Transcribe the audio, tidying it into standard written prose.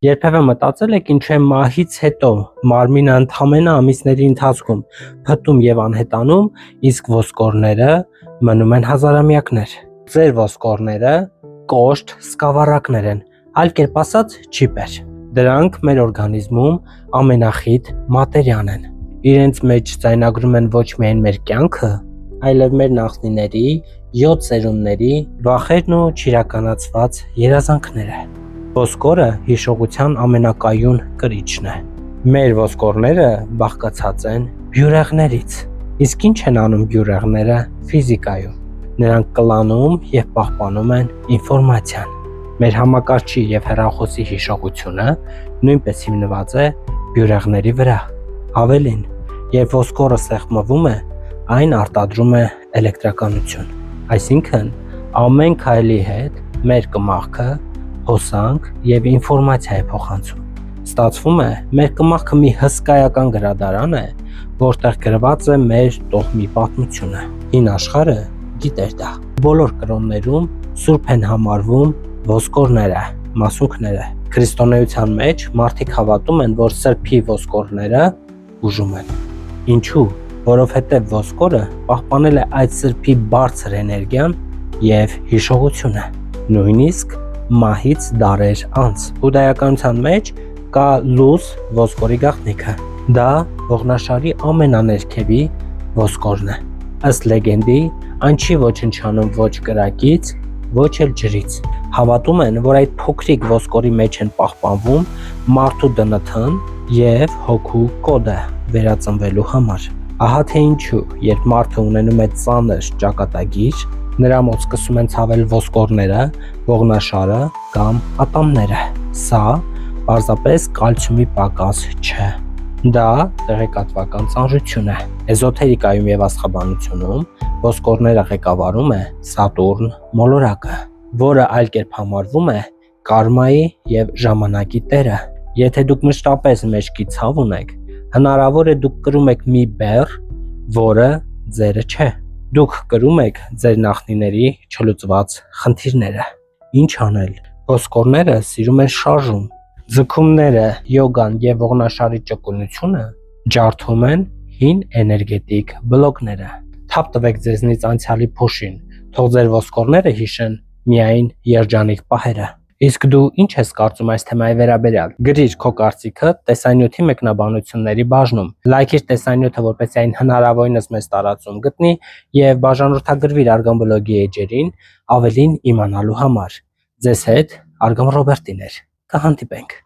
Երբևէ մտածել եք ինչ է մահից հետո մարմինը ընդամենը ամիսների ընթացքում փտում եւ անհետանում, իսկ ոսկորները մնում են հազարամյակներ։ Ձեր ոսկորները կոշտ սկավառակներ են, այլ կերպ ասած չիպեր։ Դրանք մեր օրգանիզմում ամենախիտ մատերիան են։ Իրենց մեջ ձայնագրում են ոչ միայն մեր կյանքը, այլև մեր նախնիների, 7 սերունդների վախերն ու չիրականացված երազանքները։ Ոսկորը հիշողության ամենակայուն կրիչն է։ Մեր ոսկորները բաղկացած են բյուրեղներից։ Իսկ ինչ են անում բյուրեղները ֆիզիկայում։ Նրանք կլանում եւ պահպանում են ինֆորմացիան։ Մեր համակարգչի եւ հեռախոսի հիշողությունը նույնպես հիմնված է բյուրեղների վրա։ Ավելին, երբ ոսկորը սեղմվում է, այն արտադրում է էլեկտրականություն։ Այսինքն, ամեն քայլի հետ մեր կմախքը հոսանք եւ ինֆորմացիա է փոխանցում։ Ստացվում է, մեր կմախքը մի հսկայական գրադարան է, որտեղ գրված է մեր տոհմի պատմությունը։ Հին աշխարհը գիտեր դա։ Բոլոր կրոններում սուրբ են համարվում ոսկորները, մասունքները։ Քրիստոնեության մեջ մարդիկ հավատում են, որ սրբի ոսկորները ուժում են։ Ինչու՞։ Որովհետև ոսկորը պահպանել է այդ սրբի բարձր էներգիան եւ հիշողությունը։ Նույնիսկ մահից դարեր անց բուդդայականության մեջ կա լուս ոսկորի գաղտնիքը։ Դա ողնաշարի ամենաներքևի ոսկորն է։ Ըստ լեգենդի, այն չի ոչնչանում ոչ կրակից, ոչ էլ ջրից։ Հավատում են, որ այդ փոքրիկ ոսկորի մեջ են պահպանվում մարդու ԴՆԹ-ն եւ հոգու կոդը վերածնվելու համար։ Ահա թե ինչու, երբ մարդը ունենում է ծանր ճակատագիր, նրա մոտ սկսում են ցավել ոսկորները, ողնաշարը կամ ատամները։ Սա պարզապես կալցիումի պակաս չէ։ Դա տեղեկատվական ծանրություն է։ Էզոթերիկայում եւ աստղաբանությունում ոսկորները ղեկավարում է Սատուրն մոլորակը, որը այլ կերպ համարվում է կարմայի եւ ժամանակի տերը։ Եթե դուք մշտապես մեջքի ցավ ունեք, հնարավոր է դուք կրում եք մի բեռ, որը ձերը չէ։ Դուք կրում եք ձեր նախնիների չլուծված խնդիրները։ Ինչ անել։ Ոսկորները սիրում են շարժում։ Ձգումները, յոգան եւ ողնաշարի ճկունությունը ջարդում են հին էներգետիկ բլոկները։ Թափ տվեք ձեզնից անցյալի փոշին, թող ձեր ոսկորները հիշեն միայն երջանիկ պահերը։ Իսկ դու ինչ ես կարծում այս թեմայի վերաբերյալ։ Գրիր քո կարծիքը տեսանյութի մեկնաբանությունների բաժնում։ Լայքիր տեսանյութը, որպեսզի այն հնարավորինս մեծ տարածում գտնի, եւ բաժանորդագրվիր Արգամ բլոգի էջերին ավելին իմանալու համար։ Ձեզ հետ Արգամ Ռոբերտին էր։ Կհանդիպենք։